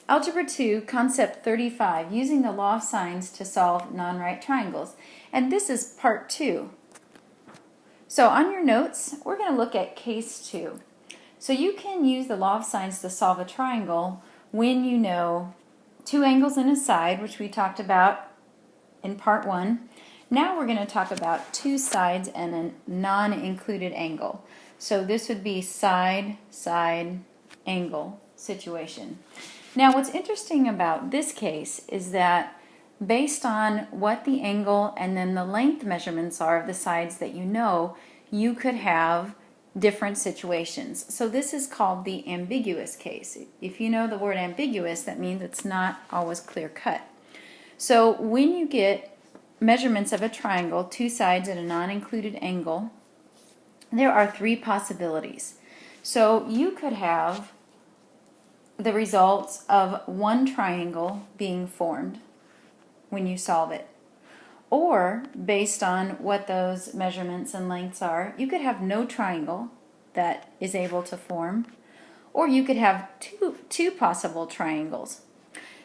Algebra 2, Concept 35, using the law of sines to solve non-right triangles. And this is part 2. So on your notes, we're going to look at case 2. So you can use the law of sines to solve a triangle when you know two angles and a side, which we talked about in part 1. Now we're going to talk about two sides and a non-included angle. So this would be side, side, angle situation. Now what's interesting about this case is that based on what the angle and then the length measurements are of the sides that you know, you could have different situations. So this is called the ambiguous case. If you know the word ambiguous, that means it's not always clear cut. So when you get measurements of a triangle, two sides at a non-included angle, there are three possibilities. So you could have the results of one triangle being formed when you solve it. Or, based on what those measurements and lengths are, you could have no triangle that is able to form, or you could have two possible triangles.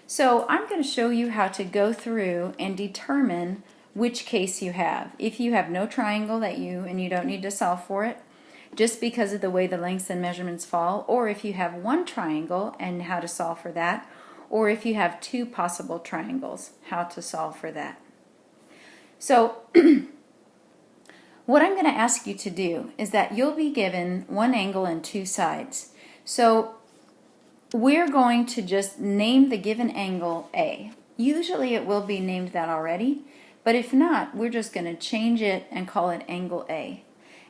So I'm going to show you how to go through and determine which case you have. If you have no triangle and you don't need to solve for it, just because of the way the lengths and measurements fall, or if you have one triangle and how to solve for that, or if you have two possible triangles, how to solve for that. So what I'm going to ask you to do is that you'll be given one angle and two sides. So we're going to just name the given angle A. Usually it will be named that already, but if not, we're just going to change it and call it angle A.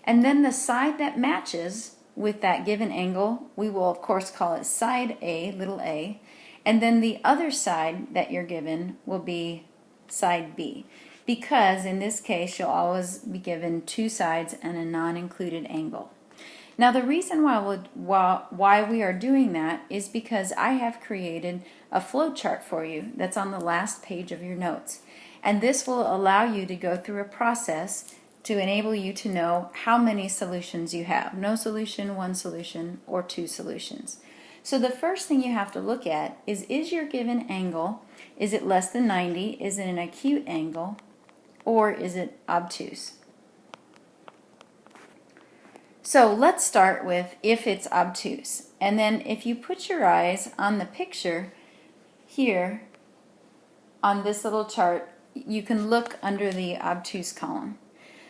And then the side that matches with that given angle, we will of course call it side A, little a, and then the other side that you're given will be side B. Because in this case, you'll always be given two sides and a non-included angle. Now the reason why we are doing that is because I have created a flowchart for you that's on the last page of your notes. And this will allow you to go through a process to enable you to know how many solutions you have. No solution, one solution, or two solutions. So the first thing you have to look at is your given angle, is it less than 90, is it an acute angle, or is it obtuse? So let's start with if it's obtuse. And then if you put your eyes on the picture here on this little chart, you can look under the obtuse column.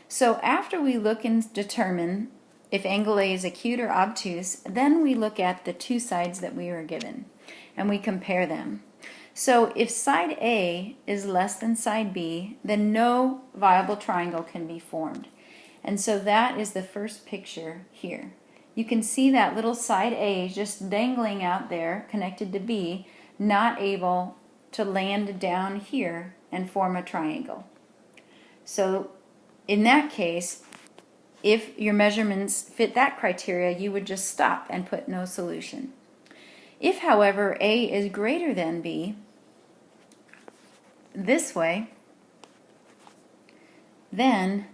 So after we look and determine if angle A is acute or obtuse, then we look at the two sides that we were given and we compare them. So if side A is less than side B, then no viable triangle can be formed. And so that is the first picture here. You can see that little side A just dangling out there connected to B, not able to land down here and form a triangle. So in that case, if your measurements fit that criteria, you would just stop and put no solution. If, however, A is greater than B, this way, then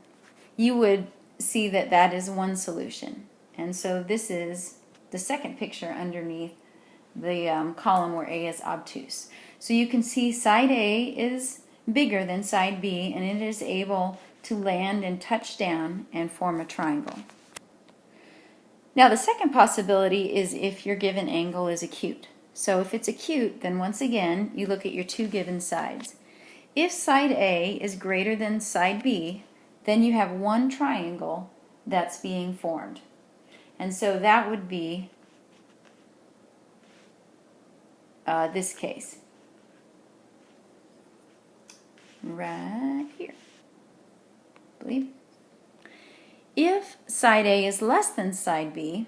you would see that that is one solution. And so this is the second picture underneath the column where A is obtuse. So you can see side A is bigger than side B, and it is able to land and touch down and form a triangle. Now the second possibility is if your given angle is acute. So if it's acute, then once again you look at your two given sides. If side A is greater than side B, then you have one triangle that's being formed. And so that would be this case. Right here, I believe. If side A is less than side B,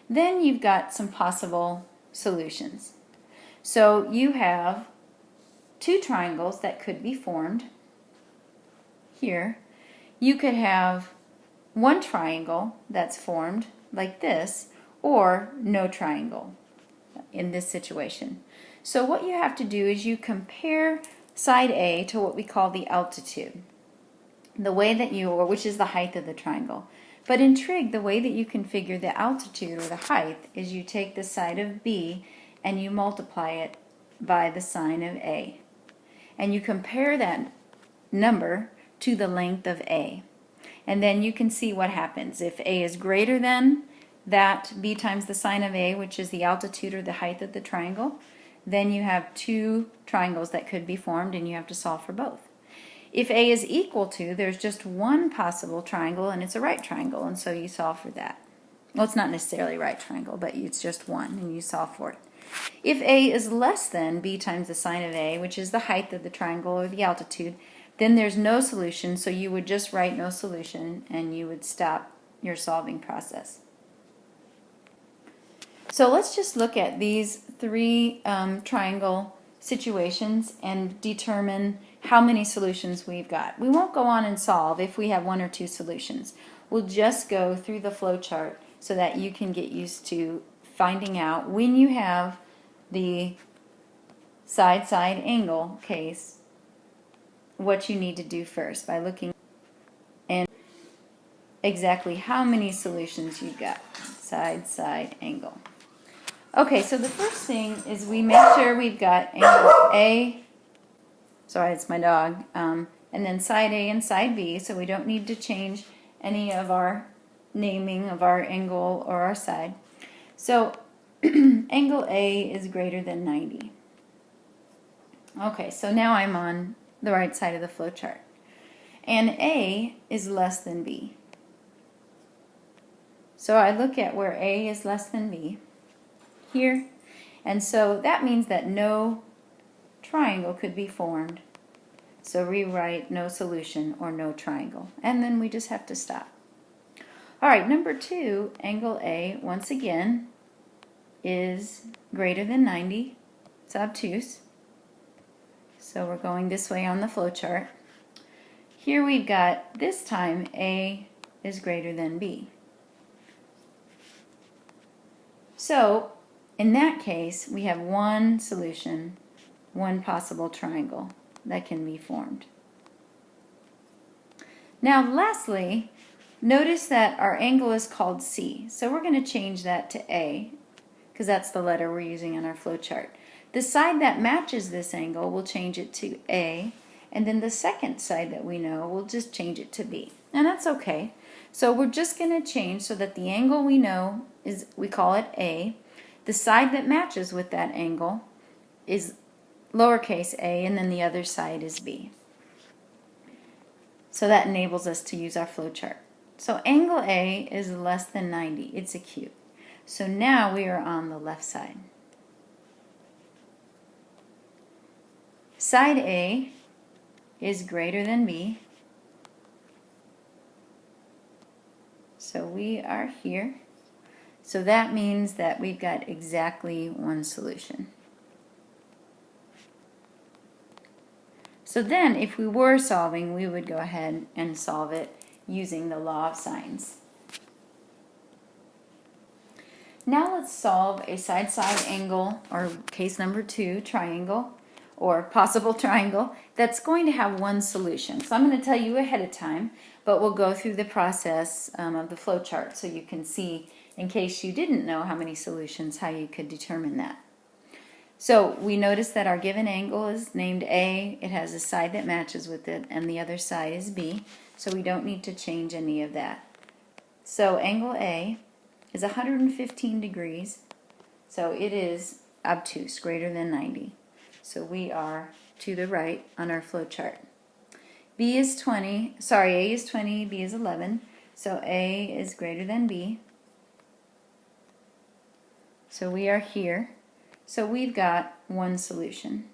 then you've got some possible solutions. So you have two triangles that could be formed here. You could have one triangle that's formed like this, or no triangle in this situation. So what you have to do is you compare side A to what we call the altitude, the way that which is the height of the triangle. But in trig, the way that you configure the altitude or the height is you take the side of B and you multiply it by the sine of A. And you compare that number to the length of A. And then you can see what happens. If A is greater than that B times the sine of A, which is the altitude or the height of the triangle, then you have two triangles that could be formed and you have to solve for both. If A is equal to, there's just one possible triangle and it's a right triangle, and so you solve for that. Well, it's not necessarily a right triangle, but it's just one and you solve for it. If A is less than B times the sine of A, which is the height of the triangle or the altitude, then there's no solution, so you would just write no solution and you would stop your solving process. So let's just look at these three triangle situations and determine how many solutions we've got. We won't go on and solve if we have one or two solutions. We'll just go through the flow chart so that you can get used to finding out when you have the side-side angle case what you need to do first by looking and exactly how many solutions you've got. Side-side angle. Okay, so the first thing is we make sure we've got angle A, sorry, it's my dog, and then side A and side B, so we don't need to change any of our naming of our angle or our side. So angle A is greater than 90. Okay, so now I'm on the right side of the flow chart. And A is less than B. So I look at where A is less than B here, and so that means that no triangle could be formed. So rewrite no solution or no triangle, and then we just have to stop. All right, number 2, angle A, once again, is greater than 90. It's obtuse. So we're going this way on the flow chart. Here we've got, this time, A is greater than B. So in that case, we have one solution, one possible triangle that can be formed. Now lastly, notice that our angle is called C. So we're going to change that to A, because that's the letter we're using on our flow chart. The side that matches this angle, we'll change it to A, and then the second side that we know, we'll just change it to B. And that's okay. So we're just going to change so that the angle we know is, we call it A. The side that matches with that angle is lowercase a, and then the other side is B. So that enables us to use our flow chart. So angle A is less than 90. It's acute. So now we are on the left side. Side A is greater than B. So we are here. So that means that we've got exactly one solution. So then if we were solving, we would go ahead and solve it using the law of sines. Now let's solve a side-side angle, or case number 2, triangle, or possible triangle, that's going to have one solution. So I'm going to tell you ahead of time, but we'll go through the process of the flow chart so you can see, in case you didn't know how many solutions, how you could determine that. So we notice that our given angle is named A, it has a side that matches with it, and the other side is B, so we don't need to change any of that. So angle A is 115 degrees, so it is obtuse, greater than 90. So we are to the right on our flow chart. A is 20, B is 11, so A is greater than B. So we are here. So we've got one solution.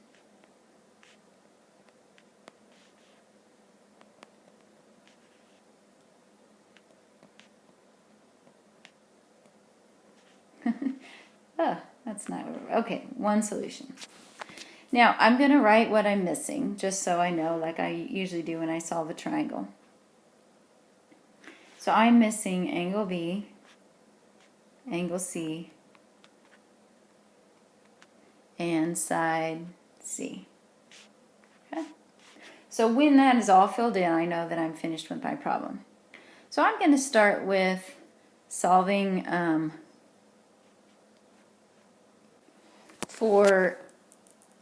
Oh, that's not, okay, one solution. Now I'm going to write what I'm missing, just so I know, like I usually do when I solve a triangle. So I'm missing angle B, angle C, and side C. Okay? So when that is all filled in, I know that I'm finished with my problem. So I'm going to start with solving for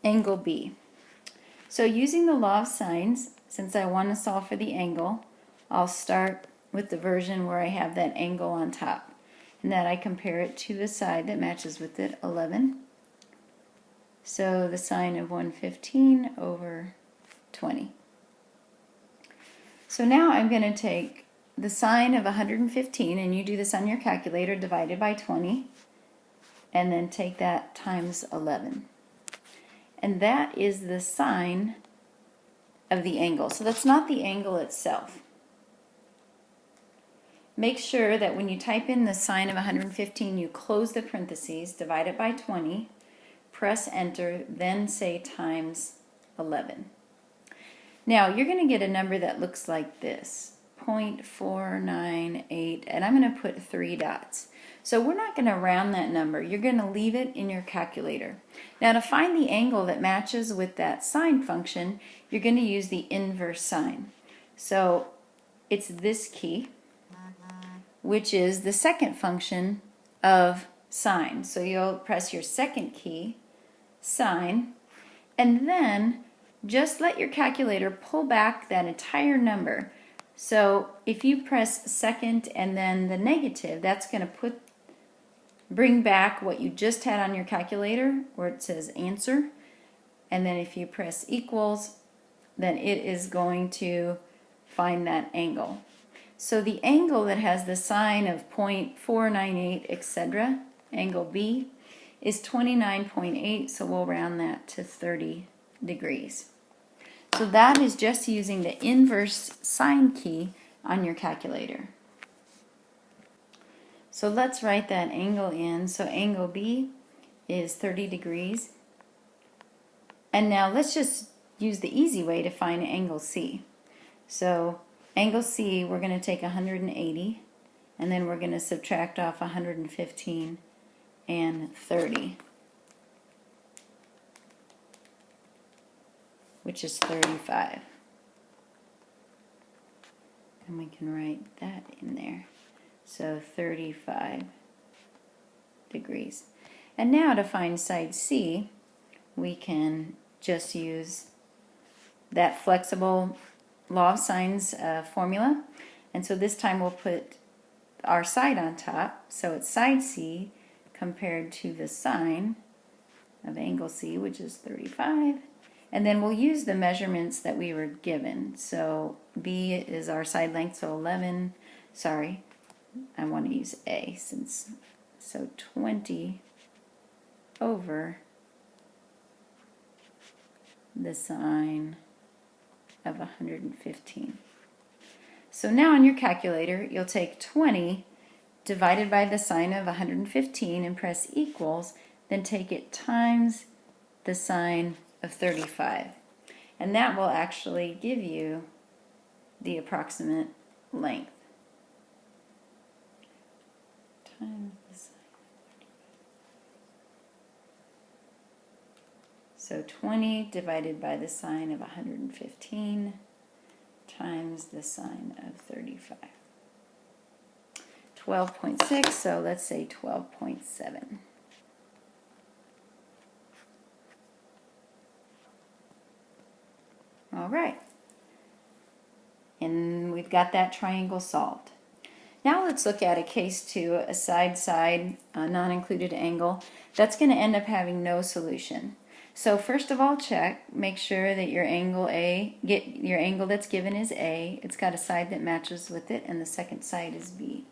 angle B. So using the law of sines, since I want to solve for the angle, I'll start with the version where I have that angle on top. And that I compare it to the side that matches with it, 11. So the sine of 115 over 20. So now I'm going to take the sine of 115, and you do this on your calculator, divided by 20, and then take that times 11. And that is the sine of the angle. So that's not the angle itself. Make sure that when you type in the sine of 115, you close the parentheses, divide it by 20, press enter, then say times 11. Now you're going to get a number that looks like this, 0.498, and I'm going to put 3 dots. So we're not going to round that number. You're going to leave it in your calculator. Now to find the angle that matches with that sine function, you're going to use the inverse sine. So it's this key, which is the second function of sine. So you'll press your second key, sine, and then just let your calculator pull back that entire number. So if you press second and then the negative, that's going to bring back what you just had on your calculator where it says answer. And then if you press equals, then it is going to find that angle. So the angle that has the sine of 0.498, etc., angle B, is 29.8, so we'll round that to 30 degrees. So that is just using the inverse sine key on your calculator. So let's write that angle in. So angle B is 30 degrees. And now let's just use the easy way to find angle C. So angle C, we're going to take 180, and then we're going to subtract off 115 and 30, which is 35. And we can write that in there. So 35 degrees. And now to find side C, we can just use that flexible law of sines formula, and so this time we'll put our side on top, so it's side C compared to the sine of angle C, which is 35, and then we'll use the measurements that we were given. So B is our side length, so 11, sorry, I want to use A, so 20 over the sine of 115. So now on your calculator, you'll take 20 divided by the sine of 115 and press equals, then take it times the sine of 35. And that will actually give you the approximate length. Times the sine of 35. So 20 divided by the sine of 115 times the sine of 35. 12.6, so let's say 12.7. All right. And we've got that triangle solved. Now let's look at a case 2, a side-side non-included angle. That's going to end up having no solution. So first of all, make sure that your angle your angle that's given is A. It's got a side that matches with it, and the second side is B.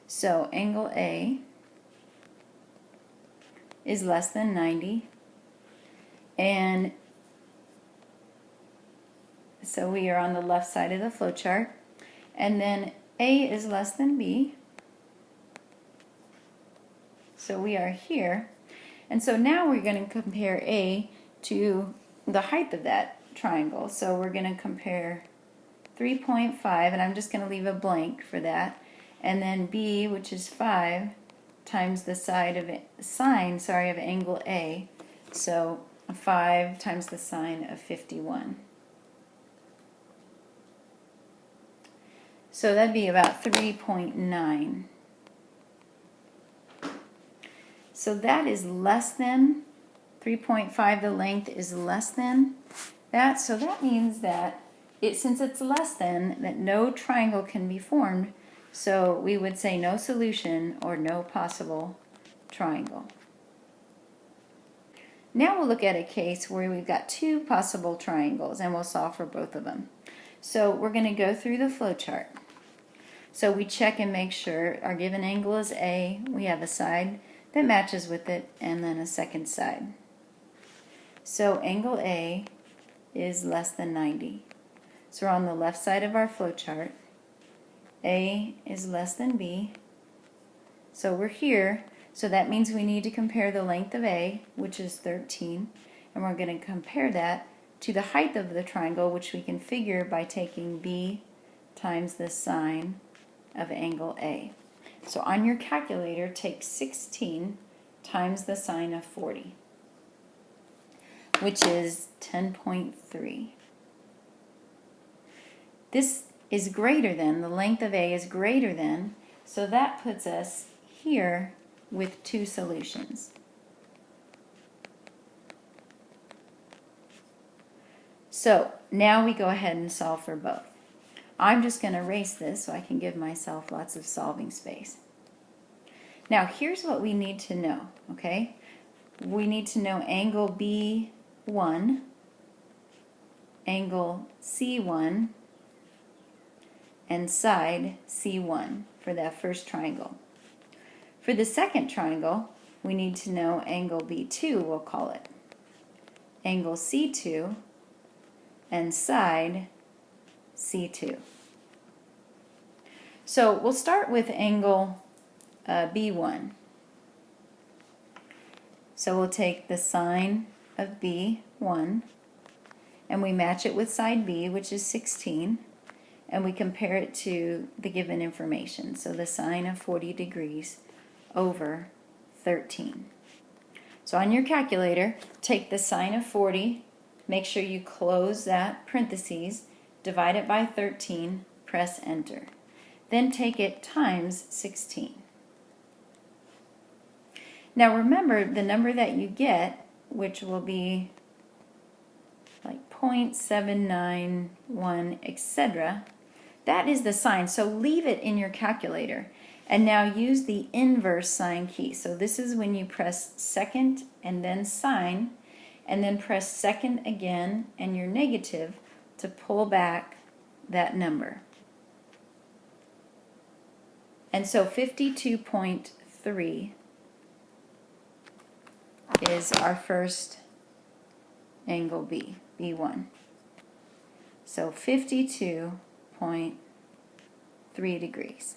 So angle A is less than 90, and so we are on the left side of the flowchart, and then A is less than B, so we are here. And so now we're going to compare A to the height of that triangle. So we're going to compare 3.5, and I'm just going to leave a blank for that. And then B, which is 5, times the sine of angle A. So 5 times the sine of 51. So that'd be about 3.9. So that is less than 3.5, the length is less than that. So that means that since it's less than, that no triangle can be formed. So we would say no solution or no possible triangle. Now we'll look at a case where we've got two possible triangles and we'll solve for both of them. So we're going to go through the flowchart. So we check and make sure our given angle is A, we have a side that matches with it, and then a second side. So angle A is less than 90. So we're on the left side of our flowchart. A is less than B. So we're here. So that means we need to compare the length of A, which is 13, and we're going to compare that to the height of the triangle, which we can figure by taking B times the sine of angle A. So on your calculator, take 16 times the sine of 40, which is 10.3. This is greater than, the length of A is greater than, so that puts us here with two solutions. So now we go ahead and solve for both. I'm just going to erase this so I can give myself lots of solving space. Now here's what we need to know, okay? We need to know angle B1, angle C1, and side C1 for that first triangle. For the second triangle, we need to know angle B2, we'll call it, angle C2, and side C2. So we'll start with angle B1. So we'll take the sine of B1 and we match it with side B, which is 16, and we compare it to the given information. So the sine of 40 degrees over 13. So on your calculator, take the sine of 40, make sure you close that parentheses, divide it by 13, press enter. Then take it times 16. Now remember the number that you get, which will be like 0.791, etc. That is the sine, so leave it in your calculator. And now use the inverse sine key. So this is when you press second and then sine, and then press second again and your negative to pull back that number. And so 52.3 is our first angle B, B1. So 52.3 degrees.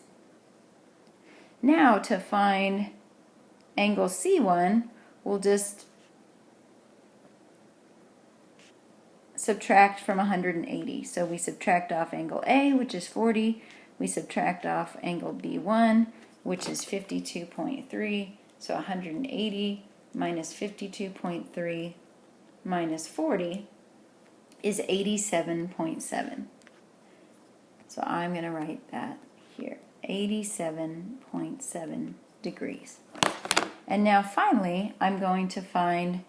Now to find angle C1, we'll just subtract from 180. So we subtract off angle A, which is 40. We subtract off angle B1, which is 52.3. So 180 minus 52.3 minus 40 is 87.7. So I'm going to write that here, 87.7 degrees. And now finally, I'm going to find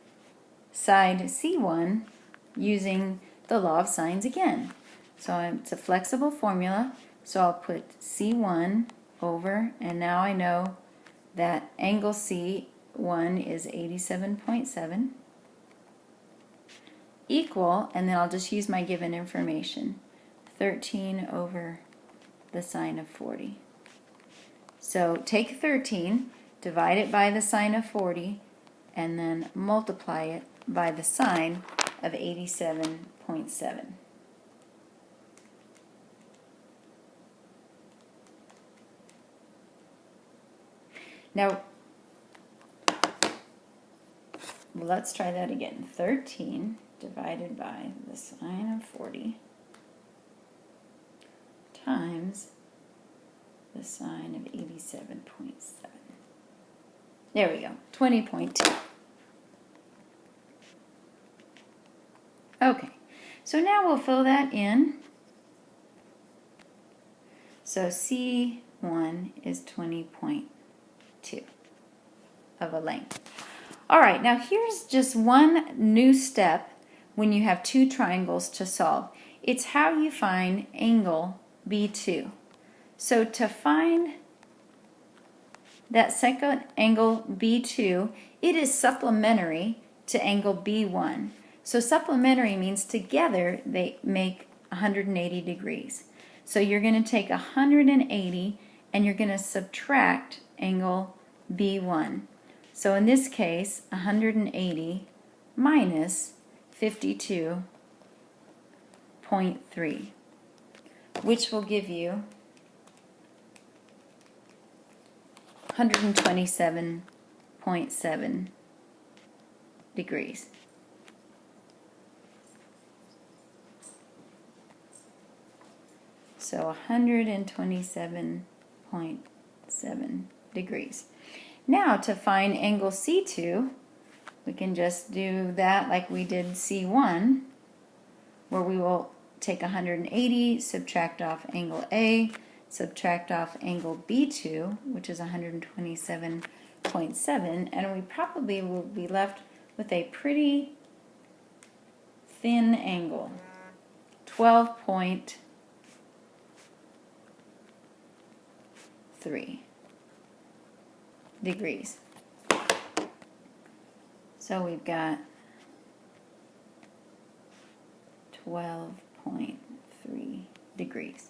side C1 using the law of sines again. So it's a flexible formula, so I'll put C1 over, and now I know that angle C1 is 87.7 equal, and then I'll just use my given information, 13 over the sine of 40. So take 13, divide it by the sine of 40, and then multiply it by the sine of 87.7. Now, let's try that again. 13 divided by the sine of 40 times the sine of 87.7. There we go, 20.2. Okay, so now we'll fill that in. So C1 is 20.2 of a length. All right, now here's just one new step when you have two triangles to solve. It's how you find angle B2. So to find that second angle B2, it is supplementary to angle B1. So supplementary means together they make 180 degrees. So you're going to take 180 and you're going to subtract angle B1. So in this case, 180 minus 52.3, which will give you 127.7 degrees. So 127.7 degrees. Now to find angle C2, we can just do that like we did C1, where we will take 180, subtract off angle A, subtract off angle B2, which is 127.7, and we probably will be left with a pretty thin angle, 12.3 degrees. So we've got 12.3 degrees.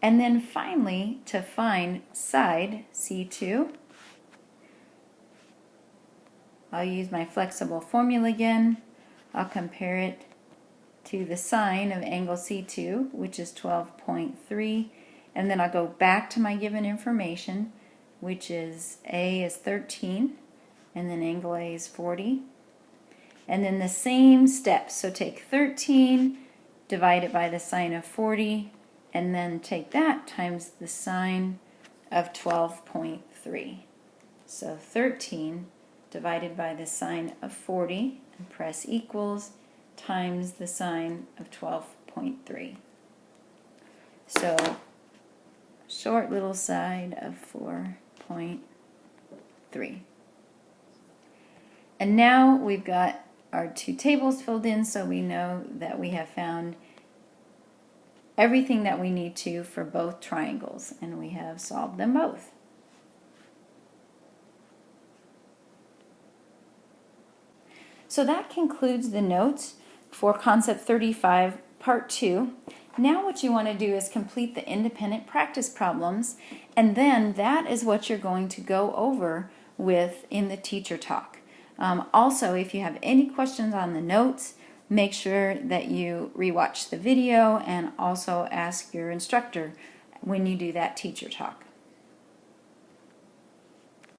And then finally, to find side C2, I'll use my flexible formula again. I'll compare it to the sine of angle C2, which is 12.3, and then I'll go back to my given information, which is A is 13, and then angle A is 40. And then the same steps, so take 13, divide it by the sine of 40, and then take that times the sine of 12.3. So 13 divided by the sine of 40, and press equals, times the sine of 12.3. So short little side of 4.3. And now we've got our two tables filled in, so we know that we have found everything that we need to for both triangles, and we have solved them both. So that concludes the notes for Concept 35, Part 2. Now what you want to do is complete the independent practice problems, and then that is what you're going to go over with in the teacher talk. Also, if you have any questions on the notes, make sure that you rewatch the video and also ask your instructor when you do that teacher talk.